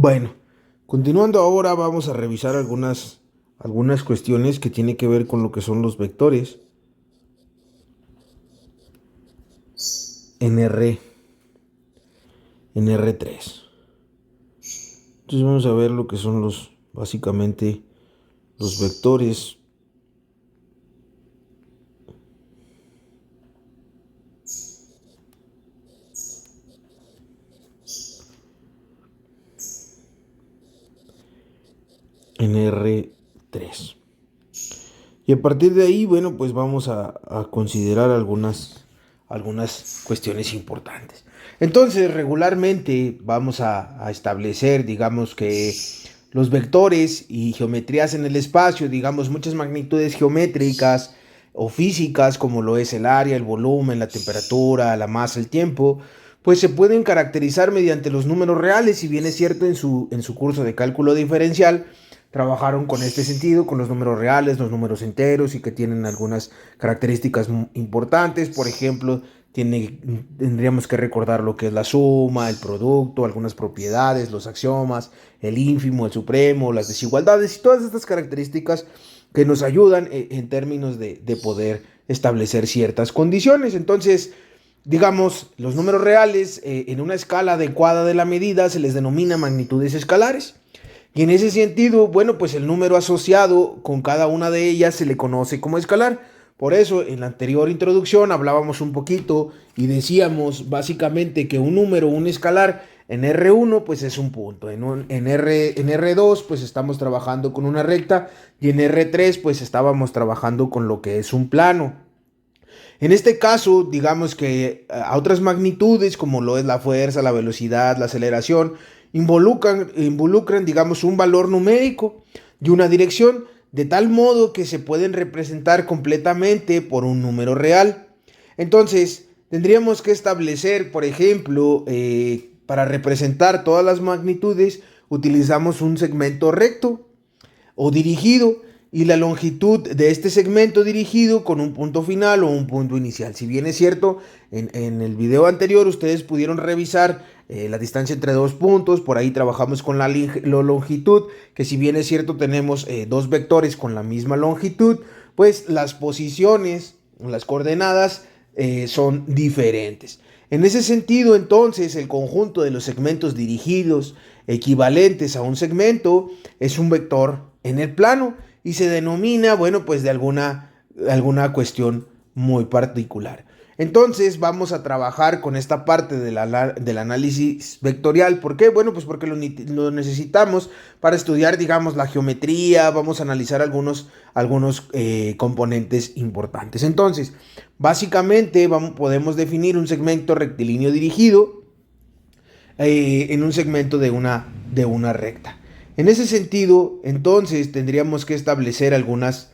Bueno, continuando ahora vamos a revisar algunas cuestiones que tienen que ver con lo que son los vectores en en R3. Entonces vamos a ver lo que son básicamente, los vectores en R3. Y a partir de ahí, bueno, pues vamos a considerar algunas cuestiones importantes. Entonces, regularmente vamos a establecer, digamos que los vectores y geometrías en el espacio, digamos muchas magnitudes geométricas o físicas, como lo es el área, el volumen, la temperatura, la masa, el tiempo, pues se pueden caracterizar mediante los números reales. Si bien es cierto, en su curso de cálculo diferencial trabajaron con este sentido, con los números reales, los números enteros, y que tienen algunas características importantes. Por ejemplo, tendríamos que recordar lo que es la suma, el producto, algunas propiedades, los axiomas, el ínfimo, el supremo, las desigualdades y todas estas características que nos ayudan en términos de poder establecer ciertas condiciones. Entonces, digamos, los números reales en una escala adecuada de la medida se les denomina magnitudes escalares. Y en ese sentido, bueno, pues el número asociado con cada una de ellas se le conoce como escalar. Por eso, en la anterior introducción hablábamos un poquito y decíamos básicamente que un número, un escalar, en R1 pues es un punto, en R2 pues estamos trabajando con una recta, y en R3 pues estábamos trabajando con lo que es un plano. En este caso, digamos que a otras magnitudes, como lo es la fuerza, la velocidad, la aceleración, involucran, digamos, un valor numérico y una dirección, de tal modo que se pueden representar completamente por un número real. Entonces, tendríamos que establecer, por ejemplo, para representar todas las magnitudes, utilizamos un segmento recto o dirigido, y la longitud de este segmento dirigido con un punto final o un punto inicial. Si bien es cierto, en el video anterior ustedes pudieron revisar la distancia entre dos puntos, por ahí trabajamos con la longitud, que si bien es cierto tenemos dos vectores con la misma longitud, pues las posiciones, las coordenadas son diferentes. En ese sentido, entonces, el conjunto de los segmentos dirigidos equivalentes a un segmento es un vector en el plano y se denomina, bueno, pues de alguna cuestión muy particular. Entonces vamos a trabajar con esta parte del análisis vectorial. ¿Por qué? Bueno, pues porque lo necesitamos para estudiar, digamos, la geometría. Vamos a analizar algunos componentes importantes. Entonces, básicamente podemos definir un segmento rectilíneo dirigido en un segmento de una recta. En ese sentido, entonces tendríamos que establecer algunas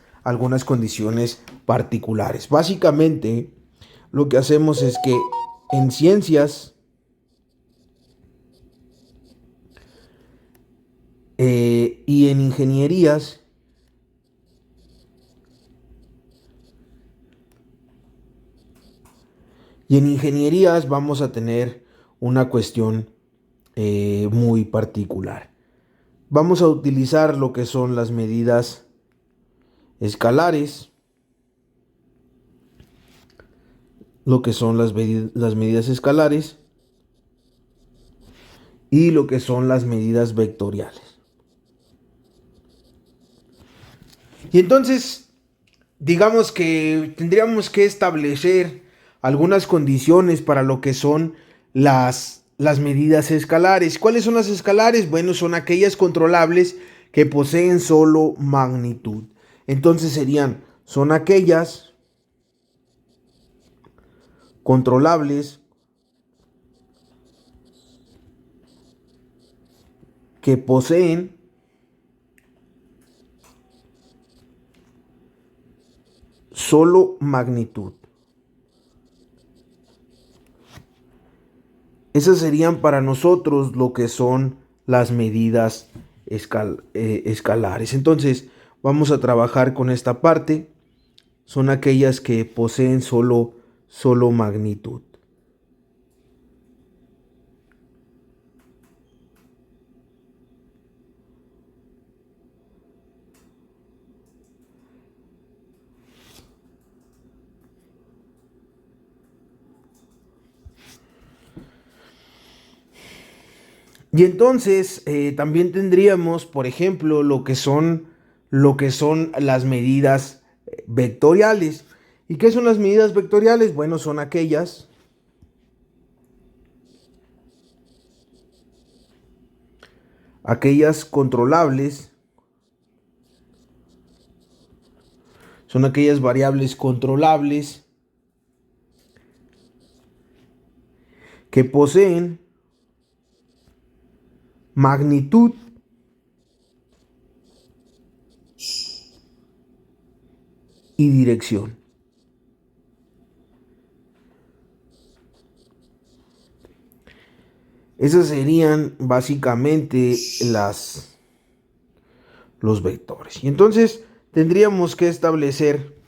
condiciones particulares. Básicamente, lo que hacemos es que en ciencias y en ingenierías, vamos a tener una cuestión muy particular. Vamos a utilizar lo que son las medidas escalares, las medidas escalares y lo que son las medidas vectoriales. Y entonces, digamos que tendríamos que establecer algunas condiciones para lo que son las medidas escalares. ¿Cuáles son las escalares? Bueno, son aquellas controlables que poseen solo magnitud. Entonces son aquellas controlables que poseen solo magnitud. Esas serían para nosotros lo que son las medidas escalares. Entonces, vamos a trabajar con esta parte. Son aquellas que poseen solo magnitud. Y entonces también tendríamos, por ejemplo, lo que son las medidas vectoriales. ¿Y qué son las medidas vectoriales? Bueno, son aquellas controlables, son aquellas variables controlables que poseen magnitud y dirección. Esas serían básicamente los vectores. Y entonces tendríamos que establecer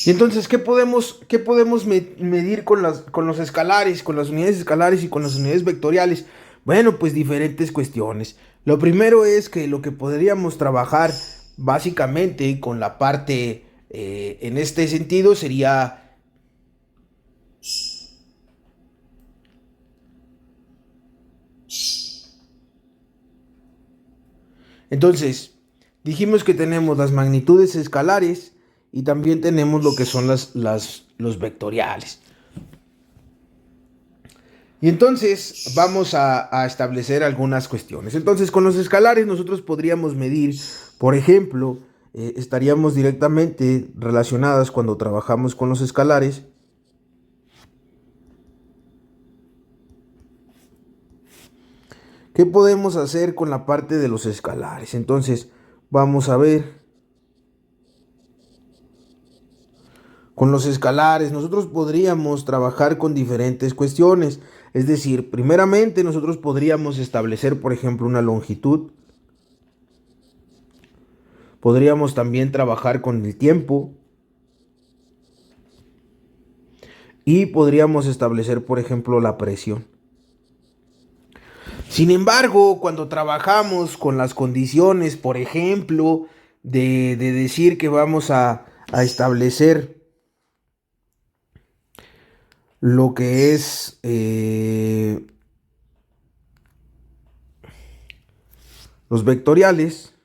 y entonces, qué podemos medir con los escalares, con las unidades escalares y con las unidades vectoriales? Bueno, pues diferentes cuestiones. Lo primero es que lo que podríamos trabajar básicamente con la parte, en este sentido, sería entonces, dijimos que tenemos las magnitudes escalares y también tenemos lo que son los vectoriales. Y entonces vamos a establecer algunas cuestiones. Entonces, con los escalares nosotros podríamos medir, por ejemplo, estaríamos directamente relacionadas cuando trabajamos con los escalares. ¿Qué podemos hacer con la parte de los escalares? Entonces, vamos a ver. Con los escalares nosotros podríamos trabajar con diferentes cuestiones. Es decir, primeramente nosotros podríamos establecer, por ejemplo, una longitud. Podríamos también trabajar con el tiempo. Y podríamos establecer, por ejemplo, la presión. Sin embargo, cuando trabajamos con las condiciones, por ejemplo, de decir que vamos a establecer lo que es los vectoriales,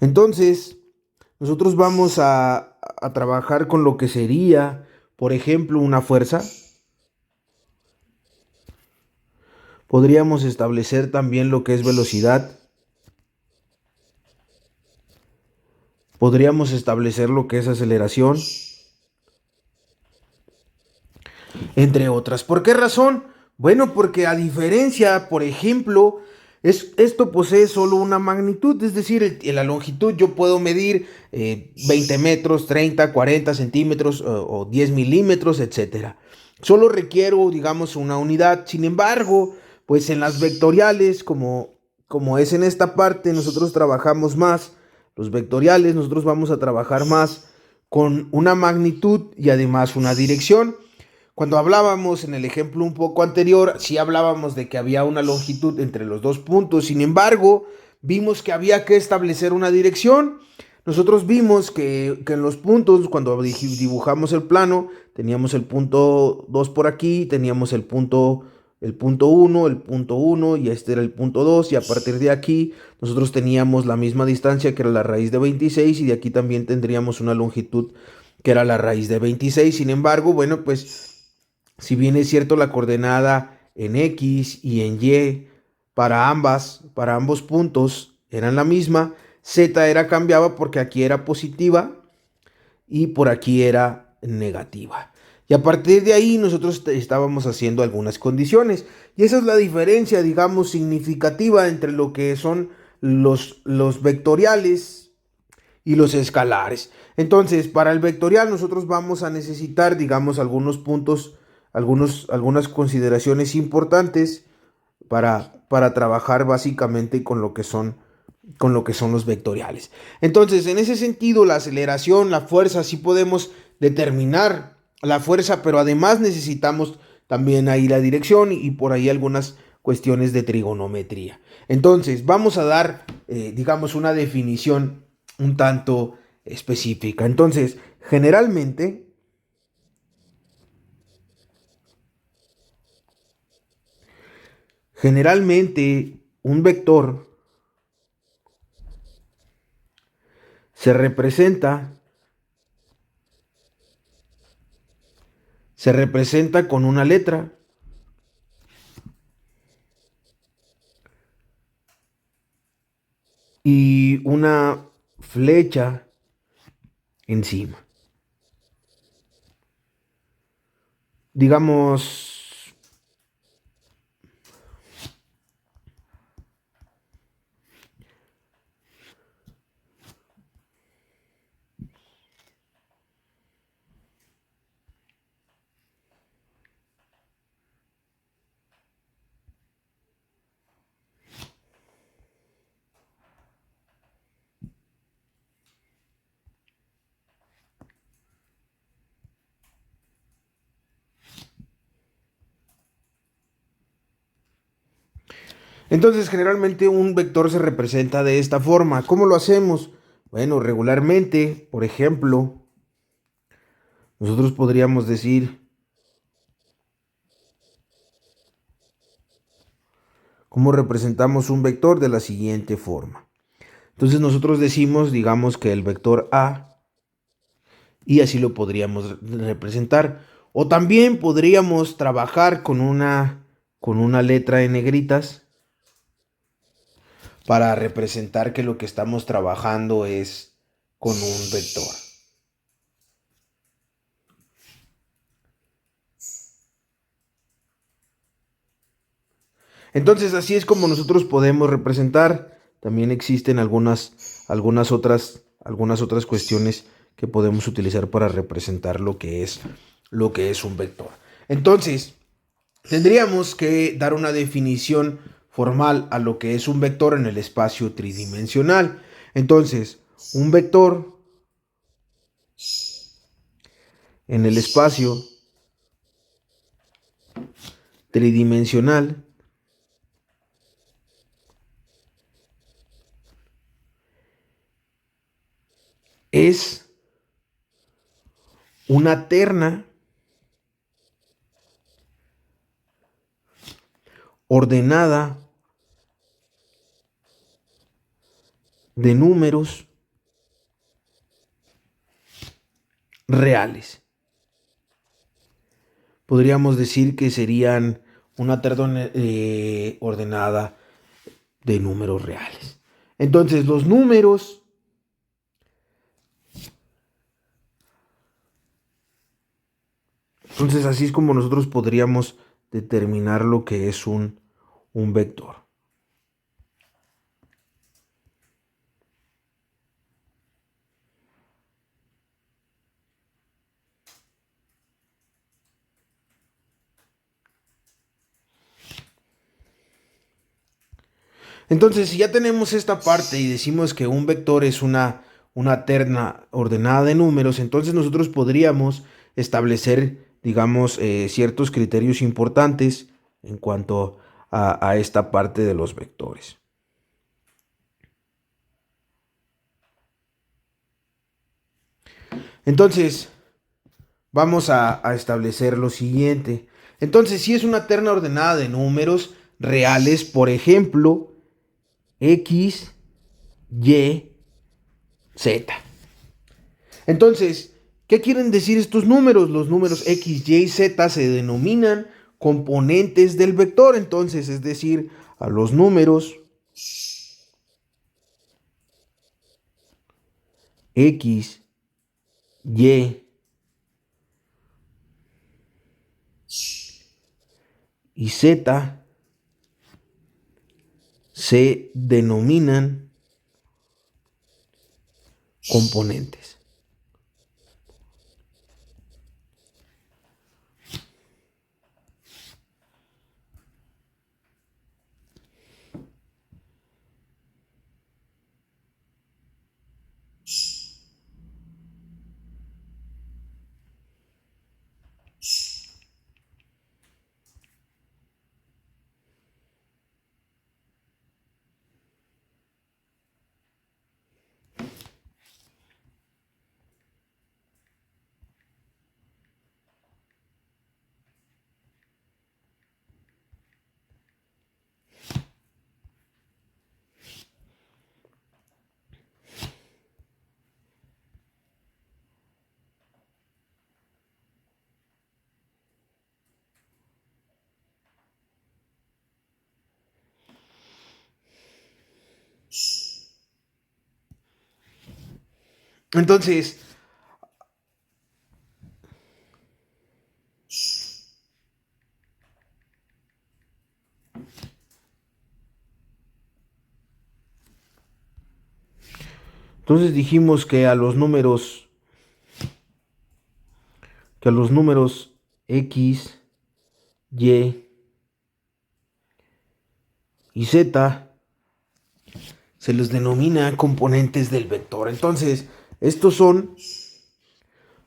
entonces nosotros vamos a trabajar con lo que sería, por ejemplo, una fuerza. Podríamos establecer también lo que es velocidad. Podríamos establecer lo que es aceleración, entre otras. ¿Por qué razón? Bueno, porque a diferencia, por ejemplo, esto posee solo una magnitud, es decir, en la longitud yo puedo medir 20 metros, 30, 40 centímetros o 10 milímetros, etcétera. Solo requiero, digamos, una unidad. Sin embargo, pues en las vectoriales, como es en esta parte, nosotros trabajamos más. Los vectoriales, nosotros vamos a trabajar más con una magnitud y además una dirección. Cuando hablábamos en el ejemplo un poco anterior, sí hablábamos de que había una longitud entre los dos puntos. Sin embargo, vimos que había que establecer una dirección. Nosotros vimos que en los puntos, cuando dibujamos el plano, teníamos el punto 2 por aquí, teníamos el punto 1, el punto 1 y este era el punto 2 y a partir de aquí nosotros teníamos la misma distancia que era la raíz de 26 y de aquí también tendríamos una longitud que era la raíz de 26. Sin embargo, bueno, pues si bien es cierto la coordenada en X y en Y para ambos puntos eran la misma. Z era cambiaba porque aquí era positiva y por aquí era negativa. Y a partir de ahí nosotros estábamos haciendo algunas condiciones. Y esa es la diferencia, digamos, significativa entre lo que son los vectoriales y los escalares. Entonces, para el vectorial nosotros vamos a necesitar, digamos, algunos puntos, algunas consideraciones importantes para trabajar básicamente con lo que son los vectoriales. Entonces, en ese sentido, la aceleración, la fuerza, sí podemos determinar la fuerza, pero además necesitamos también ahí la dirección y por ahí algunas cuestiones de trigonometría. Entonces, vamos a dar, digamos, una definición un tanto específica. Entonces, generalmente un vector se representa con una letra y una flecha encima. Digamos, entonces generalmente un vector se representa de esta forma. ¿Cómo lo hacemos? Bueno, regularmente, por ejemplo, nosotros podríamos decir cómo representamos un vector de la siguiente forma. Entonces nosotros decimos, digamos que el vector A, y así lo podríamos representar. O también podríamos trabajar con una letra en negritas para representar que lo que estamos trabajando es con un vector. Entonces así es como nosotros podemos representar. También existen algunas otras cuestiones que podemos utilizar para representar lo que es un vector. Entonces, tendríamos que dar una definición formal a lo que es un vector en el espacio tridimensional. Entonces, un vector en el espacio tridimensional es una terna ordenada de números reales. Podríamos decir que serían una terna ordenada de números reales. Entonces, los números entonces así es como nosotros podríamos determinar lo que es un vector. Entonces, si ya tenemos esta parte y decimos que un vector es una terna ordenada de números, entonces nosotros podríamos establecer, digamos, ciertos criterios importantes en cuanto a esta parte de los vectores. Entonces, vamos a establecer lo siguiente. Entonces, si es una terna ordenada de números reales, por ejemplo, X, Y, Z. Entonces, ¿qué quieren decir estos números? Los números X, Y y Z se denominan componentes del vector. Entonces, es decir, a los números X, y Z se denominan componentes. Entonces, dijimos que a los números X, y Z se les denomina componentes del vector. Entonces, estos son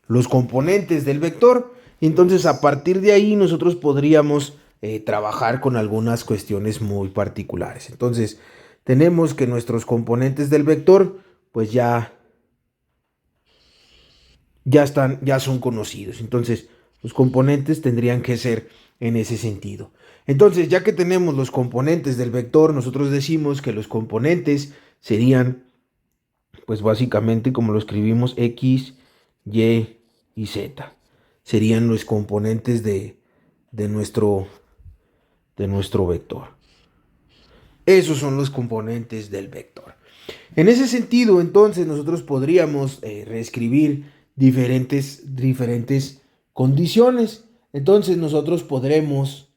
los componentes del vector. Entonces, a partir de ahí nosotros podríamos trabajar con algunas cuestiones muy particulares. Entonces, tenemos que nuestros componentes del vector pues ya son conocidos. Entonces, los componentes tendrían que ser en ese sentido. Entonces, ya que tenemos los componentes del vector, nosotros decimos que los componentes serían, pues básicamente como lo escribimos, X, Y y Z. Serían los componentes de nuestro vector. Esos son los componentes del vector. En ese sentido, entonces, nosotros podríamos reescribir diferentes condiciones. Entonces, nosotros podemos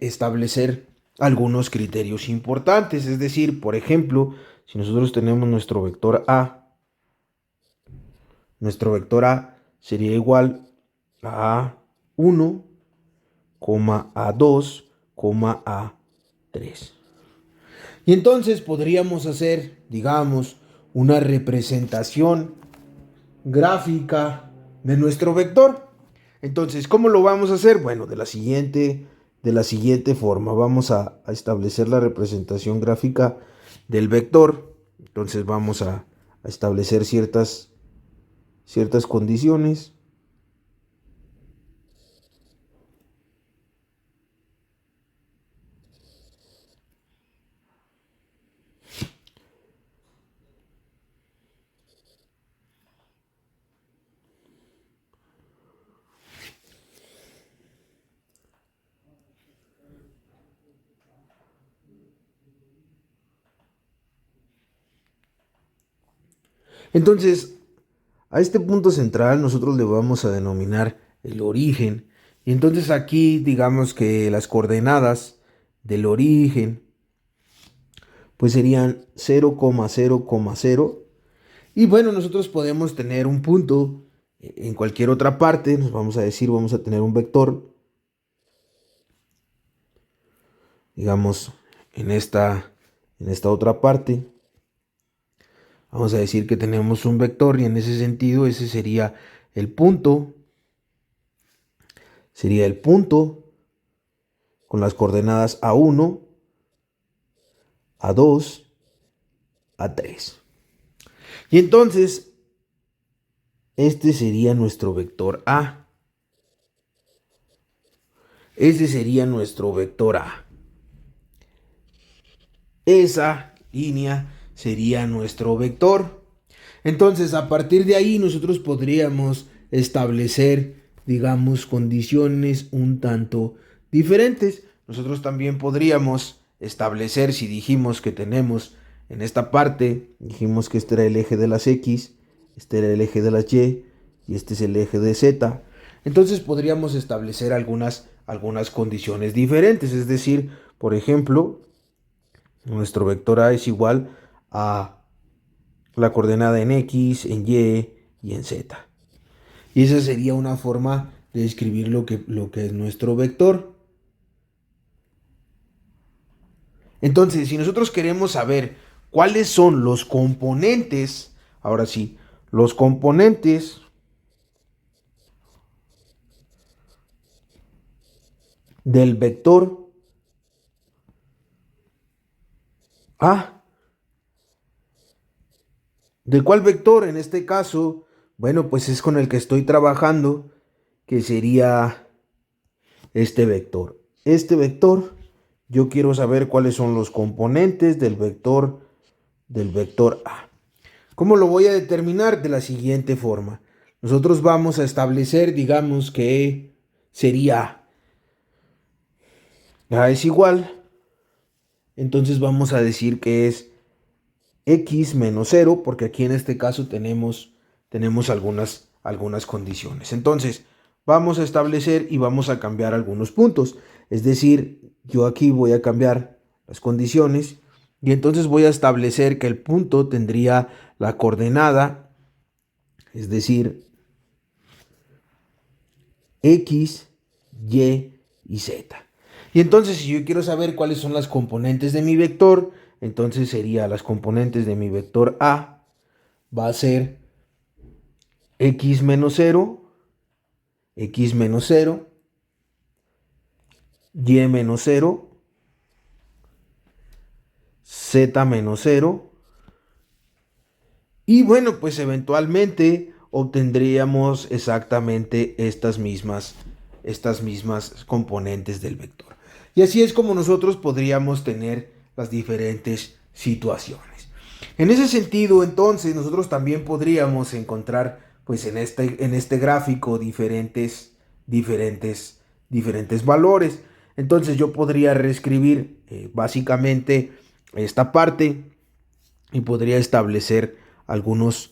establecer algunos criterios importantes. Es decir, por ejemplo, si nosotros tenemos nuestro vector A sería igual a A1, A2, A3. Y entonces podríamos hacer, digamos, una representación gráfica de nuestro vector. Entonces, ¿cómo lo vamos a hacer? Bueno, de la siguiente forma. Vamos a establecer la representación gráfica del vector. Entonces vamos a establecer ciertas condiciones. Entonces, a este punto central nosotros le vamos a denominar el origen. Y entonces aquí digamos que las coordenadas del origen pues serían 0,0,0. Y bueno, nosotros podemos tener un punto en cualquier otra parte. Nos vamos a decir, vamos a tener un vector, digamos, en esta otra parte. Vamos a decir que tenemos un vector y en ese sentido ese sería el punto. Sería el punto con las coordenadas A1, A2, A3. Y entonces, este sería nuestro vector A. Ese sería nuestro vector A. Esa línea sería nuestro vector. Entonces, a partir de ahí nosotros podríamos establecer digamos, condiciones un tanto diferentes. Nosotros también podríamos establecer, si dijimos que tenemos en esta parte, dijimos que este era el eje de las X, este era el eje de las Y y este es el eje de Z. Entonces podríamos establecer algunas condiciones diferentes. Es decir, por ejemplo, nuestro vector A es igual a la coordenada en X, en Y y en Z. Y esa sería una forma de describir lo que es nuestro vector. Entonces, si nosotros queremos saber cuáles son los componentes, ahora sí, los componentes del vector A, ¿de cuál vector? En este caso, bueno, pues es con el que estoy trabajando, que sería este vector. Este vector, yo quiero saber cuáles son los componentes del vector A. ¿Cómo lo voy a determinar? De la siguiente forma. Nosotros vamos a establecer, digamos que sería A es igual, entonces vamos a decir que es X menos 0, porque aquí en este caso tenemos algunas condiciones. Entonces, vamos a establecer y vamos a cambiar algunos puntos. Es decir, yo aquí voy a cambiar las condiciones y entonces voy a establecer que el punto tendría la coordenada, es decir, X, Y y Z. Y entonces, si yo quiero saber cuáles son las componentes de mi vector, entonces sería las componentes de mi vector A va a ser X menos 0, X menos 0, Y menos 0, Z menos 0. Y bueno, pues eventualmente obtendríamos exactamente estas mismas componentes del vector. Y así es como nosotros podríamos tener las diferentes situaciones. En ese sentido, entonces, nosotros también podríamos encontrar, pues en este gráfico, diferentes valores. Entonces yo podría reescribir básicamente esta parte y podría establecer algunos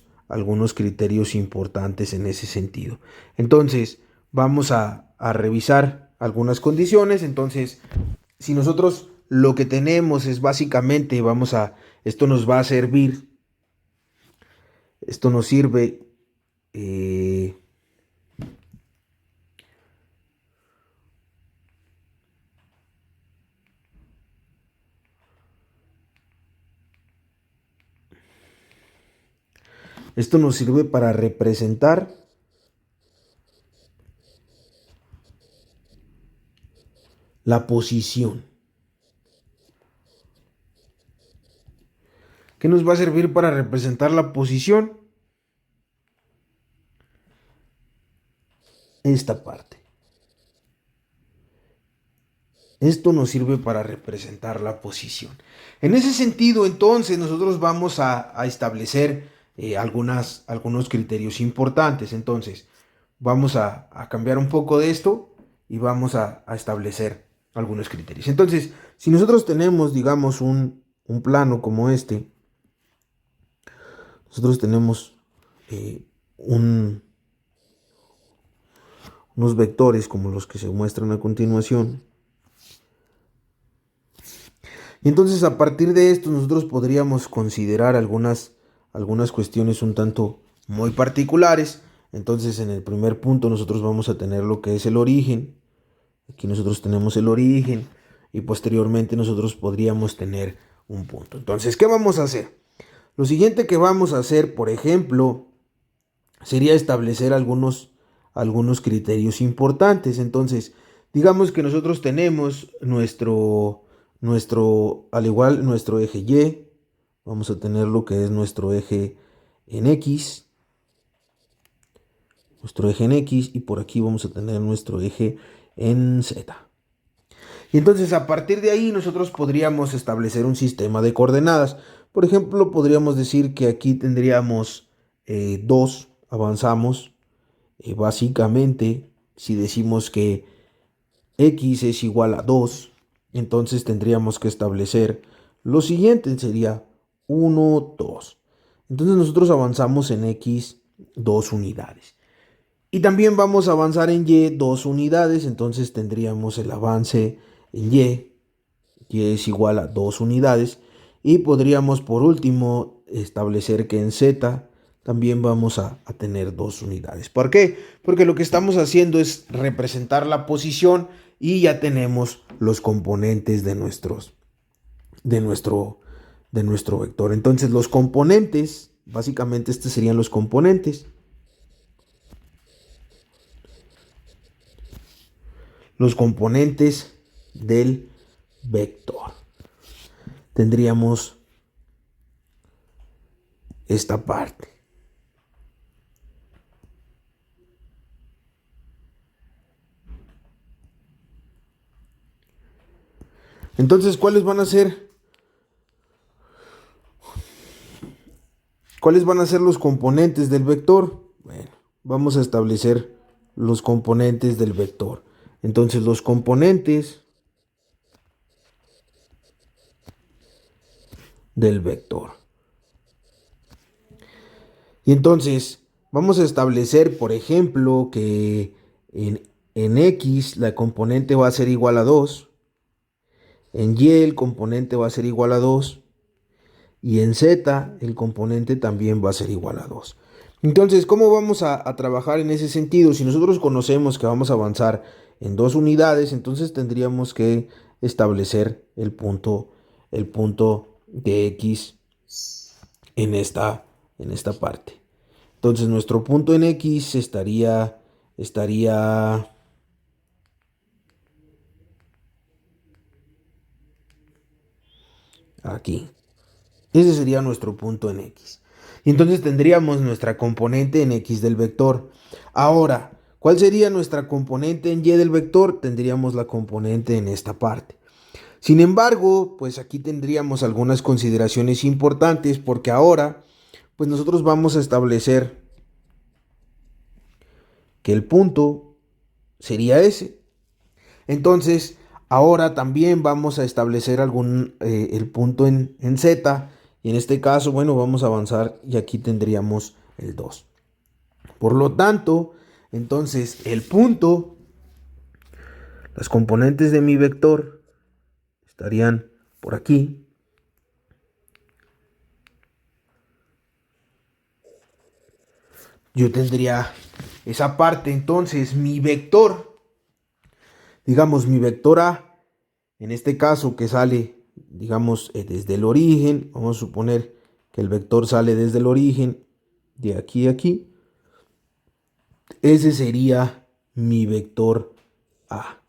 criterios importantes en ese sentido. Entonces, vamos a revisar algunas condiciones. Entonces, si nosotros lo que tenemos es básicamente, esto nos va a servir, esto nos sirve, esto nos sirve para representar la posición. ¿Qué nos va a servir para representar la posición? Esta parte. Esto nos sirve para representar la posición. En ese sentido, entonces, nosotros vamos a establecer algunos criterios importantes. Entonces, vamos a cambiar un poco de esto y vamos a establecer algunos criterios. Entonces, si nosotros tenemos, digamos, un plano como este, nosotros tenemos unos vectores como los que se muestran a continuación. Y entonces a partir de esto nosotros podríamos considerar algunas cuestiones un tanto muy particulares. Entonces en el primer punto nosotros vamos a tener lo que es el origen. Aquí nosotros tenemos el origen y posteriormente nosotros podríamos tener un punto. Entonces, ¿qué vamos a hacer? Lo siguiente que vamos a hacer, por ejemplo, sería establecer algunos criterios importantes. Entonces, digamos que nosotros tenemos al igual nuestro eje Y, vamos a tener lo que es nuestro eje en X, y por aquí vamos a tener nuestro eje en Z. Y entonces a partir de ahí nosotros podríamos establecer un sistema de coordenadas. Por ejemplo, podríamos decir que aquí tendríamos 2, avanzamos básicamente si decimos que x es igual a 2, entonces tendríamos que establecer lo siguiente, sería 1, 2. Entonces nosotros avanzamos en x 2 unidades. Y también vamos a avanzar en y 2 unidades, entonces tendríamos el avance en y es igual a 2 unidades. Y podríamos por último establecer que en z también vamos a tener 2 unidades. ¿Por qué? Porque lo que estamos haciendo es representar la posición y ya tenemos los componentes de nuestro vector. Entonces los componentes, básicamente estos serían los componentes. Los componentes del vector. Tendríamos esta parte. Entonces, ¿cuáles van a ser los componentes del vector? Bueno, vamos a establecer los componentes del vector. Entonces, los componentes del vector. Y entonces, vamos a establecer, por ejemplo, que en x la componente va a ser igual a 2. En y el componente va a ser igual a 2. Y en z el componente también va a ser igual a 2. Entonces, ¿cómo vamos a trabajar en ese sentido? Si nosotros conocemos que vamos a avanzar en 2 unidades, entonces tendríamos que establecer el punto de x en esta parte. Entonces, nuestro punto en x estaría aquí. Ese sería nuestro punto en x. Y entonces tendríamos nuestra componente en x del vector. Ahora, ¿cuál sería nuestra componente en y del vector? Tendríamos la componente en esta parte. Sin embargo, pues aquí tendríamos algunas consideraciones importantes porque ahora, pues nosotros vamos a establecer que el punto sería ese. Entonces, ahora también vamos a establecer el punto en z. Y en este caso, bueno, vamos a avanzar y aquí tendríamos el 2. Por lo tanto, entonces el punto, las componentes de mi vector estarían por aquí. Yo tendría esa parte, entonces mi vector, digamos mi vector A, en este caso que sale, digamos, desde el origen, vamos a suponer que el vector sale desde el origen, de aquí a aquí. Ese sería mi vector A.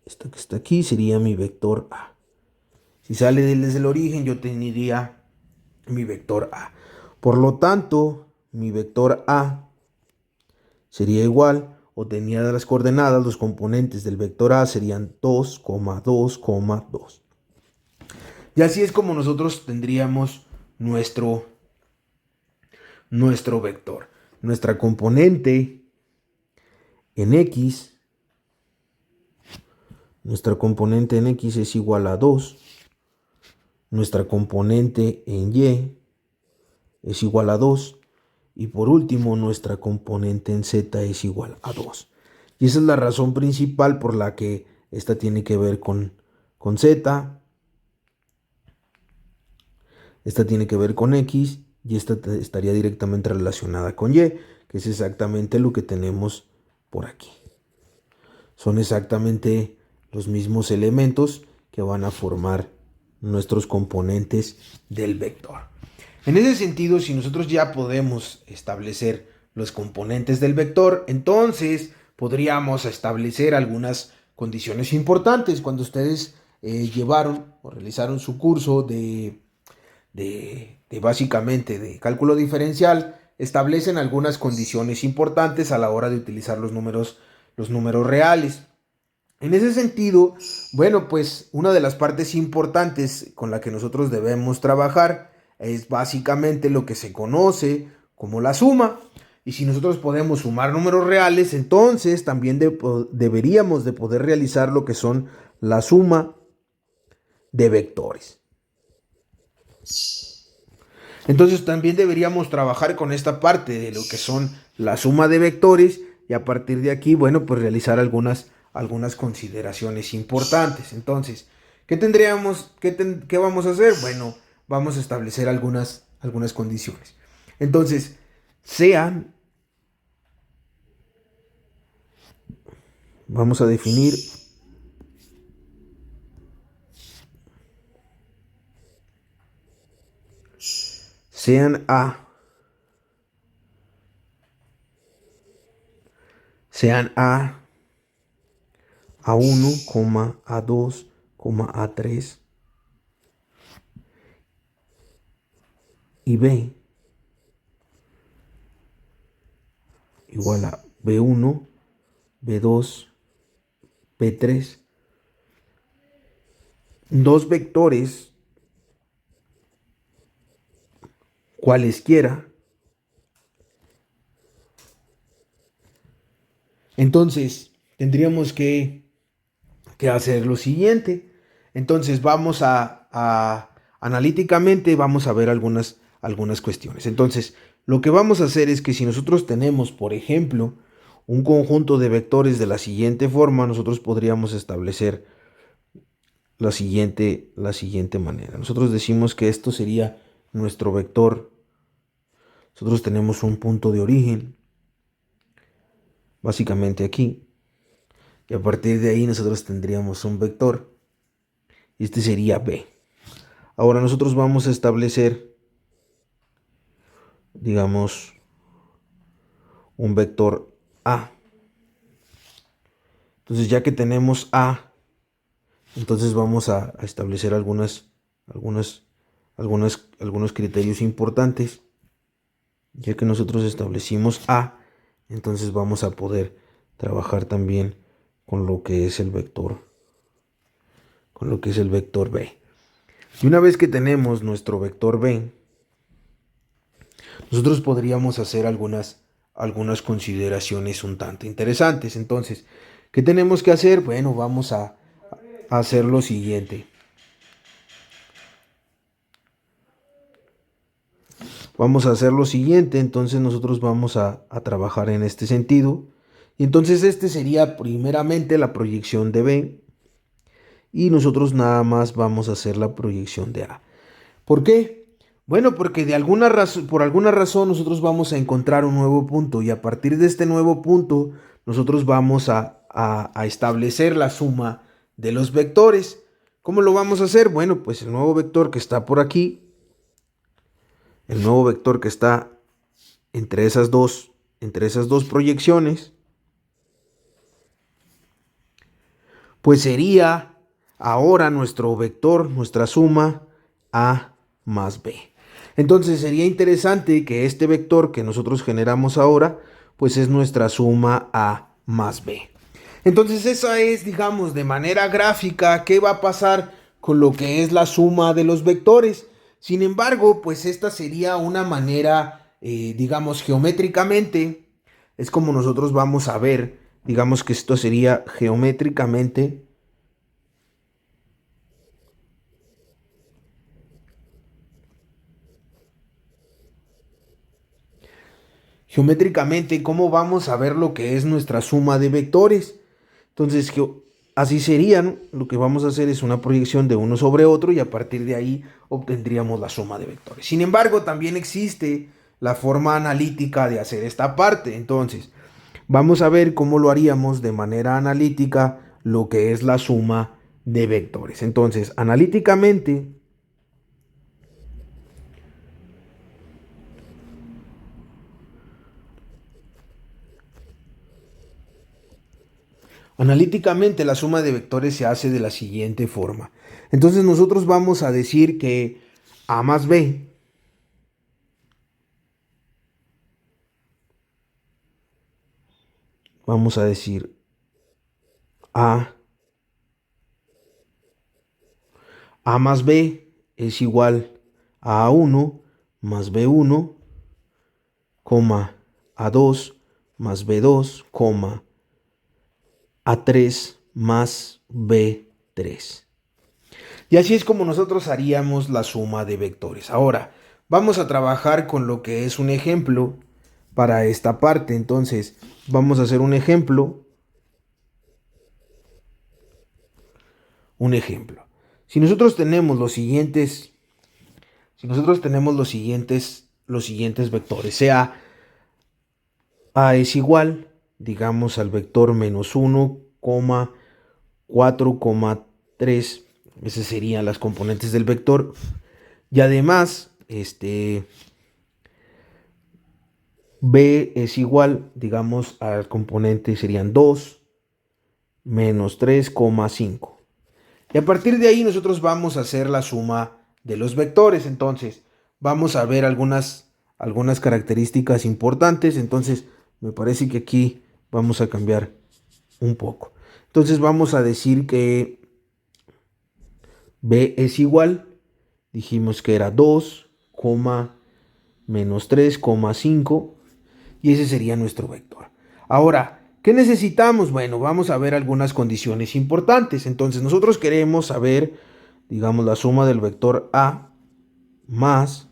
Esto que está aquí sería mi vector A. Si sale desde el origen, yo tendría mi vector A. Por lo tanto, mi vector A sería igual, o tenía las coordenadas, los componentes del vector A serían 2, 2, 2. Y así es como nosotros tendríamos nuestro vector. Nuestra componente en x, es igual a 2. Nuestra componente en y es igual a 2. Y por último, nuestra componente en z es igual a 2. Y esa es la razón principal por la que esta tiene que ver con z. Esta tiene que ver con x y esta estaría directamente relacionada con y, que es exactamente lo que tenemos por aquí. Son exactamente los mismos elementos que van a formar nuestros componentes del vector. En ese sentido, si nosotros ya podemos establecer los componentes del vector, entonces podríamos establecer algunas condiciones importantes. Cuando ustedes llevaron o realizaron su curso de básicamente de cálculo diferencial, establecen algunas condiciones importantes a la hora de utilizar los números reales. En ese sentido, bueno, pues una de las partes importantes con la que nosotros debemos trabajar es básicamente lo que se conoce como la suma. Y si nosotros podemos sumar números reales, entonces también deberíamos de poder realizar lo que son la suma de vectores. Entonces también deberíamos trabajar con esta parte de lo que son la suma de vectores y a partir de aquí, bueno, pues realizar algunas consideraciones importantes. Entonces, ¿qué tendríamos, qué vamos a hacer? Bueno, vamos a establecer algunas condiciones. Entonces, vamos a definir sean A1, A2, A3 y B igual a B1, B2, B3. Dos vectores cualesquiera. Entonces, tendríamos que hacer lo siguiente. Entonces, vamos analíticamente, vamos a ver algunas cuestiones. Entonces, lo que vamos a hacer es que si nosotros tenemos, por ejemplo, un conjunto de vectores de la siguiente forma, nosotros podríamos establecer la siguiente manera. Nosotros decimos que esto sería nuestro vector. Nosotros tenemos un punto de origen, básicamente aquí. Y a partir de ahí nosotros tendríamos un vector. Y este sería B. Ahora nosotros vamos a establecer, digamos, un vector A. Entonces ya que tenemos A, entonces vamos a establecer algunos criterios importantes. Ya que nosotros establecimos A, entonces vamos a poder trabajar también con lo que es el vector B. Y una vez que tenemos nuestro vector B, nosotros podríamos hacer algunas consideraciones un tanto interesantes. Entonces, ¿qué tenemos que hacer? Bueno, vamos a hacer lo siguiente. Entonces nosotros vamos a trabajar en este sentido. Y entonces este sería primeramente la proyección de B. Y nosotros nada más vamos a hacer la proyección de A. ¿Por qué? Bueno, porque por alguna razón nosotros vamos a encontrar un nuevo punto y a partir de este nuevo punto nosotros vamos a establecer la suma de los vectores. ¿Cómo lo vamos a hacer? Bueno, pues el nuevo vector que está por aquí, el nuevo vector que está entre esas dos proyecciones, pues sería ahora nuestro vector, nuestra suma A más B. Entonces sería interesante que este vector que nosotros generamos ahora, pues es nuestra suma A más B. Entonces esa es, digamos, de manera gráfica, qué va a pasar con lo que es la suma de los vectores. Sin embargo, pues esta sería una manera, digamos, geométricamente, es como nosotros vamos a ver, digamos que esto sería geométricamente cómo vamos a ver lo que es nuestra suma de vectores. Entonces, así serían, lo que vamos a hacer es una proyección de uno sobre otro y a partir de ahí obtendríamos la suma de vectores. Sin embargo, también existe la forma analítica de hacer esta parte. Entonces, vamos a ver cómo lo haríamos de manera analítica lo que es la suma de vectores. Entonces, analíticamente la suma de vectores se hace de la siguiente forma. Entonces nosotros vamos a decir que A más B vamos a decir A, A más B es igual a A1 más B1, coma A2 más B2, A3 más B3. Y así es como nosotros haríamos la suma de vectores. Ahora, vamos a trabajar con lo que es un ejemplo para esta parte. Entonces, vamos a hacer un ejemplo. Un ejemplo. Si nosotros tenemos los siguientes vectores, sea A es igual, digamos, al vector menos 1, 4, 3, esas serían las componentes del vector. Y además, B es igual, digamos, al componente serían 2, menos 3, 5. Y a partir de ahí nosotros vamos a hacer la suma de los vectores. Entonces, vamos a ver algunas características importantes. Entonces, me parece que aquí vamos a cambiar un poco. Entonces, vamos a decir que B es igual. Dijimos que era 2, menos 3, 5. Y ese sería nuestro vector. Ahora, ¿qué necesitamos? Bueno, vamos a ver algunas condiciones importantes. Entonces, nosotros queremos saber, digamos, la suma del vector A más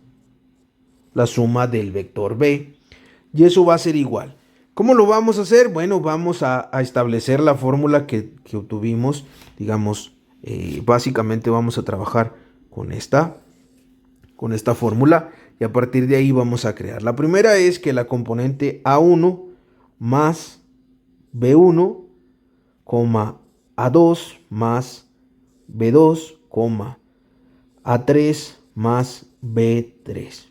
la suma del vector B. Y eso va a ser igual. ¿Cómo lo vamos a hacer? Bueno, vamos a establecer la fórmula que obtuvimos. Digamos, básicamente vamos a trabajar con esta fórmula. Y a partir de ahí vamos a crear. La primera es que la componente A1 más B1, A2 más B2, A3 más B3.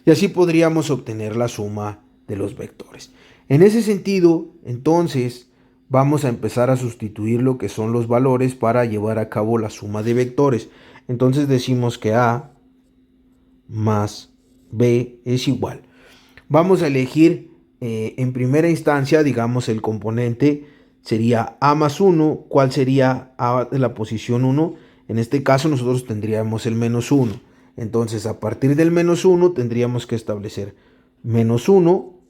Y así podríamos obtener la suma de los vectores. En ese sentido, entonces, vamos a empezar a sustituir lo que son los valores para llevar a cabo la suma de vectores. Entonces decimos que A más B es igual. Vamos a elegir en primera instancia, digamos, el componente sería A más 1. ¿Cuál sería A de la posición 1? En este caso nosotros tendríamos el menos 1. Entonces, a partir del menos 1 tendríamos que establecer menos 1.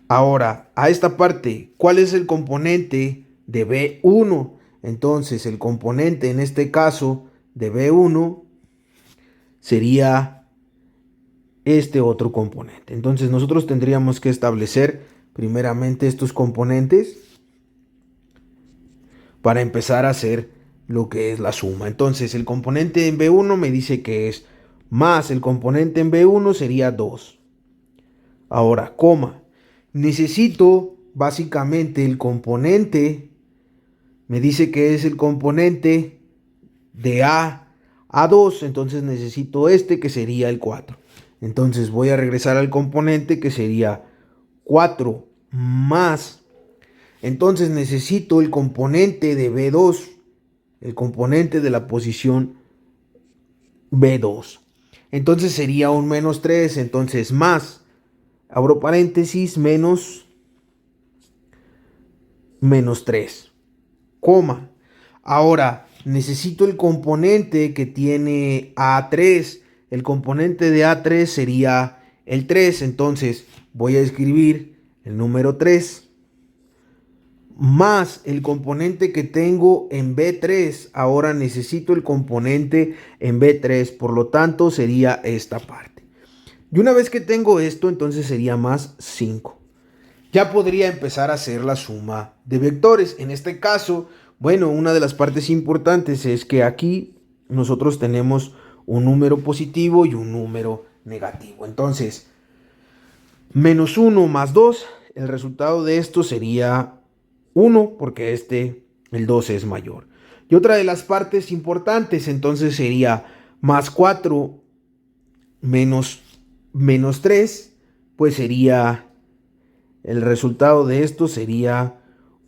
Ahora, a esta parte, ¿cuál es el componente de B1? Entonces, el componente en este caso de B1 sería este otro componente. Entonces, nosotros tendríamos que establecer primeramente estos componentes para empezar a hacer lo que es la suma. Entonces, el componente en B1 me dice que es más el componente en B1 sería 2. Ahora, necesito básicamente el componente, me dice que es el componente de A2, entonces necesito este que sería el 4. Entonces voy a regresar al componente que sería 4 más. Entonces necesito el componente de B2, el componente de la posición B2. Entonces sería un menos 3, entonces más, abro paréntesis, menos 3, coma. Ahora necesito el componente que tiene A3. El componente de A3 sería el 3. Entonces voy a escribir el número 3 más el componente que tengo en B3. Ahora necesito el componente en B3. Por lo tanto sería esta parte. Y una vez que tengo esto, entonces sería más 5. Ya podría empezar a hacer la suma de vectores. En este caso, bueno, una de las partes importantes es que aquí nosotros tenemos un número positivo y un número negativo. Entonces, menos 1 más 2, el resultado de esto sería 1, porque el 2 es mayor. Y otra de las partes importantes, entonces sería más 4 menos 3, pues sería... El resultado de esto sería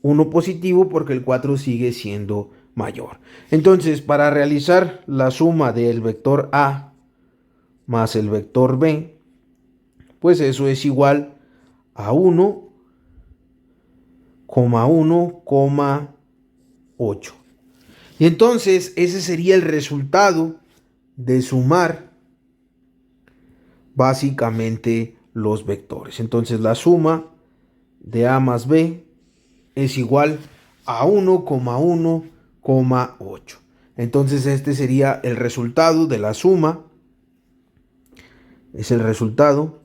1 positivo porque el 4 sigue siendo mayor. Entonces, para realizar la suma del vector A más el vector B, pues eso es igual a 1, 8. Y entonces ese sería el resultado de sumar básicamente los vectores. Entonces la suma de A más B es igual a 1,1,8. Entonces este sería el resultado de la suma. Es el resultado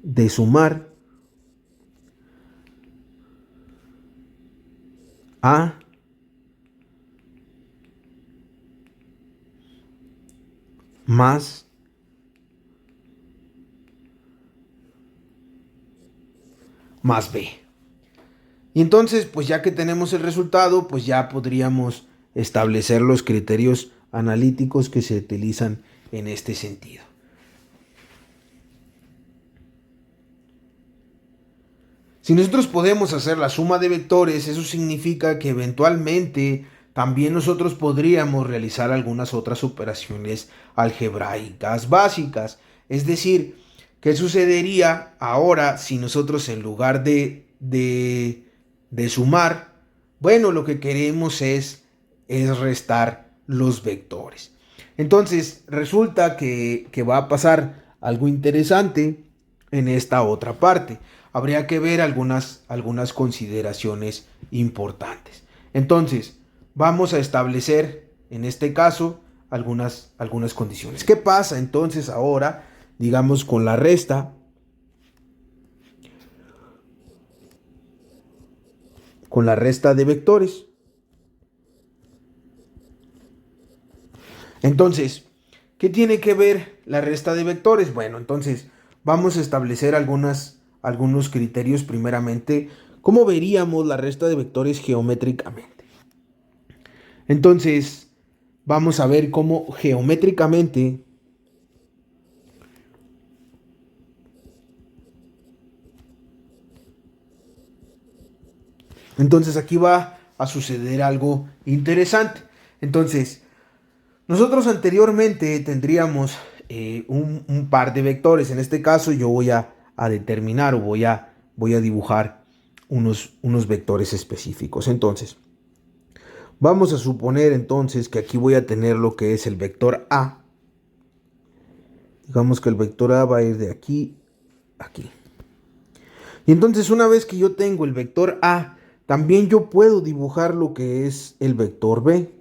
de sumar A más B. Y entonces, pues ya que tenemos el resultado, pues ya podríamos establecer los criterios analíticos que se utilizan en este sentido. Si nosotros podemos hacer la suma de vectores, eso significa que eventualmente también nosotros podríamos realizar algunas otras operaciones algebraicas básicas. Es decir, ¿qué sucedería ahora si nosotros en lugar de sumar, bueno, lo que queremos es restar los vectores? Entonces, resulta que va a pasar algo interesante en esta otra parte. Habría que ver algunas consideraciones importantes. Entonces, vamos a establecer, en este caso, algunas condiciones. ¿Qué pasa entonces ahora, digamos, con la resta? Con la resta de vectores. Entonces, ¿qué tiene que ver la resta de vectores? Bueno, entonces vamos a establecer algunos criterios primeramente. ¿Cómo veríamos la resta de vectores geométricamente? Entonces, vamos a ver cómo geométricamente entonces aquí va a suceder algo interesante. Entonces, nosotros anteriormente tendríamos un par de vectores. En este caso yo voy a determinar o voy a dibujar unos vectores específicos. Entonces, vamos a suponer entonces que aquí voy a tener lo que es el vector A. Digamos que el vector A va a ir de aquí a aquí. Y entonces una vez que yo tengo el vector A, también yo puedo dibujar lo que es el vector B.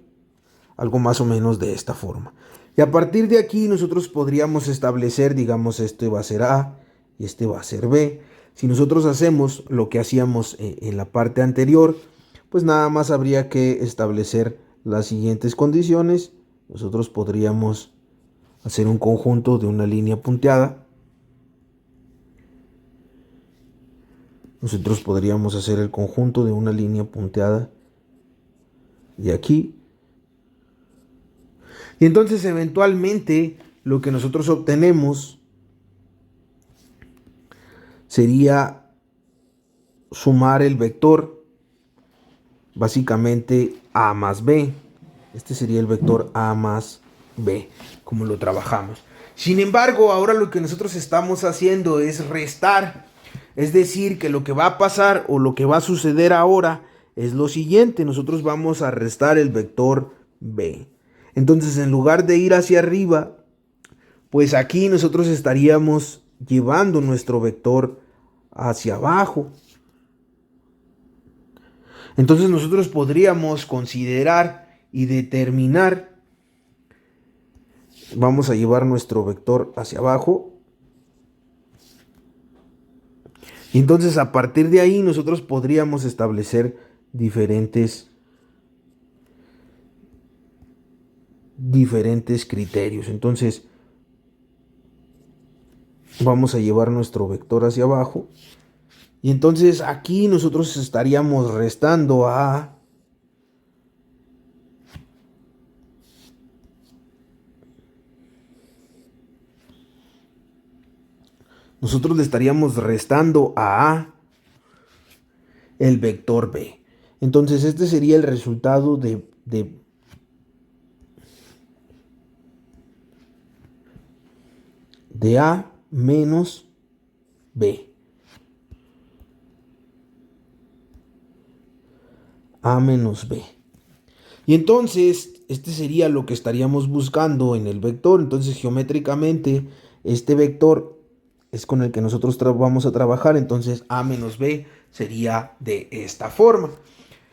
Algo más o menos de esta forma. Y a partir de aquí nosotros podríamos establecer, digamos, este va a ser A y este va a ser B. Si nosotros hacemos lo que hacíamos en la parte anterior, pues nada más habría que establecer las siguientes condiciones. Nosotros podríamos hacer un conjunto de una línea punteada. Nosotros podríamos hacer el conjunto de una línea punteada de aquí. Y entonces eventualmente lo que nosotros obtenemos sería sumar el vector, básicamente A más B. Este sería el vector A más B, como lo trabajamos. Sin embargo, ahora lo que nosotros estamos haciendo es restar. Es decir, que lo que va a pasar o lo que va a suceder ahora es lo siguiente. Nosotros vamos a restar el vector B. Entonces, en lugar de ir hacia arriba, pues aquí nosotros estaríamos llevando nuestro vector hacia abajo. Entonces nosotros podríamos considerar y determinar, vamos a llevar nuestro vector hacia abajo. Y entonces a partir de ahí nosotros podríamos establecer diferentes criterios. Entonces vamos a llevar nuestro vector hacia abajo. Y entonces aquí nosotros estaríamos restando a nosotros le estaríamos restando a A el vector B. Entonces este sería el resultado de A menos B. A menos B. Y entonces, este sería lo que estaríamos buscando en el vector. Entonces, geométricamente, este vector es con el que nosotros vamos a trabajar. Entonces, a menos b sería de esta forma.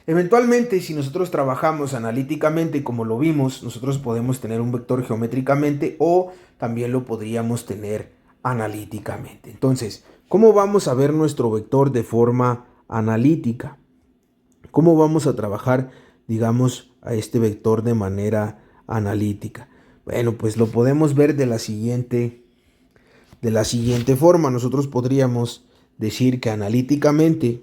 Eventualmente, si nosotros trabajamos analíticamente, como lo vimos, nosotros podemos tener un vector geométricamente o también lo podríamos tener analíticamente. Entonces, ¿cómo vamos a ver nuestro vector de forma analítica? ¿Cómo vamos a trabajar, digamos, a este vector de manera analítica? Bueno, pues lo podemos ver de la siguiente forma. Nosotros podríamos decir que analíticamente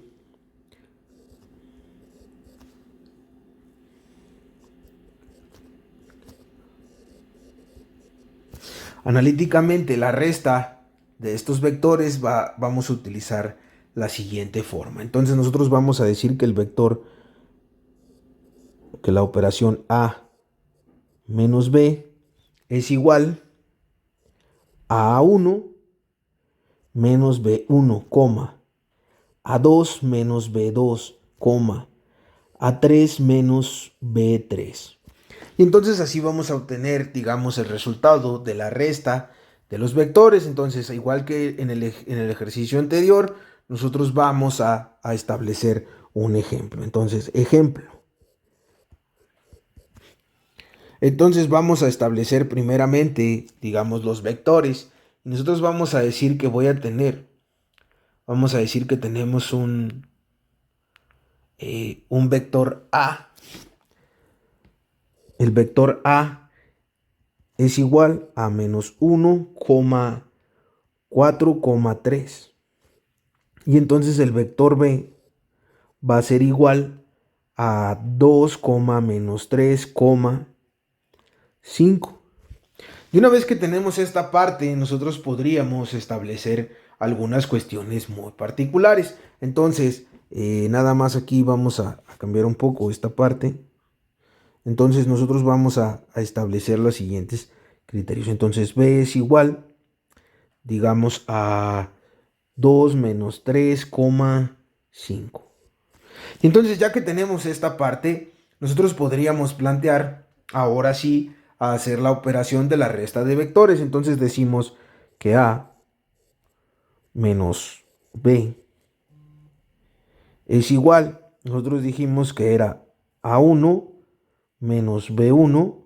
la resta de estos vectores vamos a utilizar la siguiente forma. Entonces nosotros vamos a decir que el vector, que la operación A menos B es igual a A1 menos B1, A2 menos B2, A3 menos B3. Y entonces así vamos a obtener, digamos, el resultado de la resta de los vectores. Entonces, igual que en el ejercicio anterior, nosotros vamos a establecer un ejemplo. Entonces, ejemplo. Entonces vamos a establecer primeramente, digamos, los vectores. Y nosotros vamos a decir que vamos a decir que tenemos un vector A. El vector A es igual a menos 1,4,3. Y entonces el vector B va a ser igual a 2, menos 3,5. Y una vez que tenemos esta parte, nosotros podríamos establecer algunas cuestiones muy particulares. Entonces, nada más aquí vamos a cambiar un poco esta parte. Entonces nosotros vamos a establecer los siguientes criterios. Entonces B es igual, digamos, a 2 menos 3,5. Entonces, ya que tenemos esta parte, nosotros podríamos plantear, ahora sí, a hacer la operación de la resta de vectores. Entonces decimos que A menos B es igual. Nosotros dijimos que era A1 menos B1,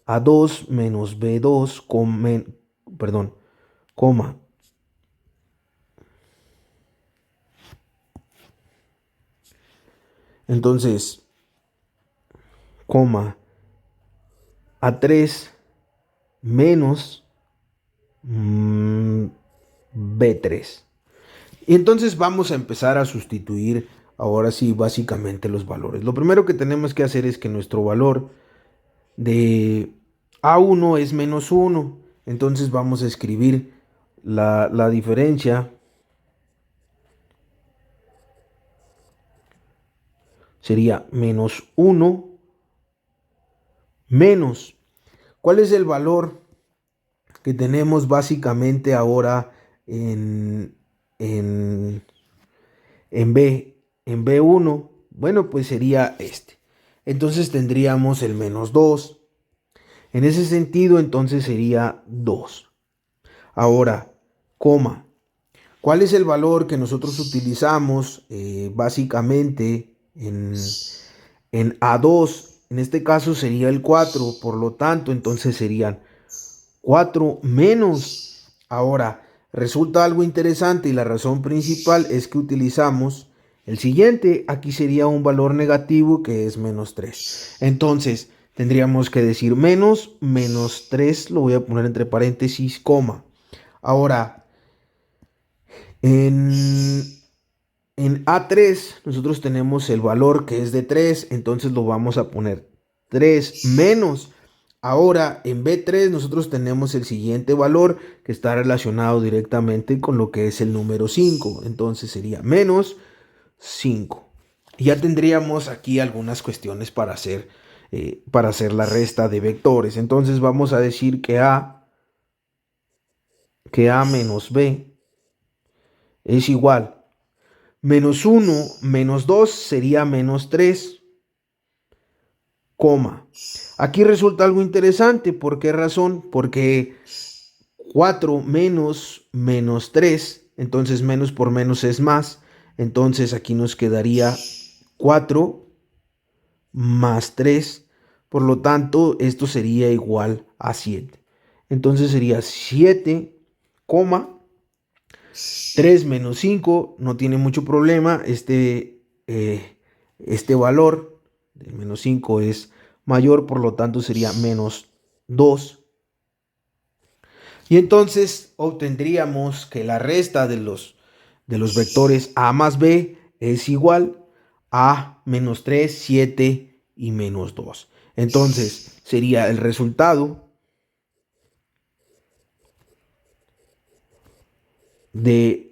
A2 menos B2, perdón, coma. Entonces, A3 menos B3. Y entonces vamos a empezar a sustituir ahora sí básicamente los valores. Lo primero que tenemos que hacer es que nuestro valor de A1 es menos 1. Entonces vamos a escribir la diferencia. Sería menos 1 menos. ¿Cuál es el valor que tenemos básicamente ahora en, en B? En B1, bueno, pues sería este. Entonces tendríamos el menos 2. En ese sentido, entonces sería 2. Ahora, coma. ¿Cuál es el valor que nosotros utilizamos básicamente en A2? En este caso sería el 4, por lo tanto, entonces serían 4 menos. Ahora, resulta algo interesante y la razón principal es que utilizamos el siguiente. Aquí sería un valor negativo que es menos 3. Entonces, tendríamos que decir menos 3, lo voy a poner entre paréntesis, coma. Ahora, en A3 nosotros tenemos el valor que es de 3, entonces lo vamos a poner 3 menos. Ahora en B3 nosotros tenemos el siguiente valor que está relacionado directamente con lo que es el número 5, entonces sería menos 5. Y ya tendríamos aquí algunas cuestiones para hacer la resta de vectores. Entonces vamos a decir que A menos B es igual. Menos 1 menos 2 sería menos 3. coma. Aquí resulta algo interesante. ¿Por qué razón? Porque 4 menos menos 3, entonces menos por menos es más. Entonces aquí nos quedaría 4 más 3. Por lo tanto, esto sería igual a 7. Entonces sería 7, 3 menos 5. No tiene mucho problema. Este valor de menos 5 es mayor, por lo tanto sería menos 2. Y entonces obtendríamos que la resta de los vectores a más b es igual a menos 3, 7 y menos 2. Entonces sería el resultado de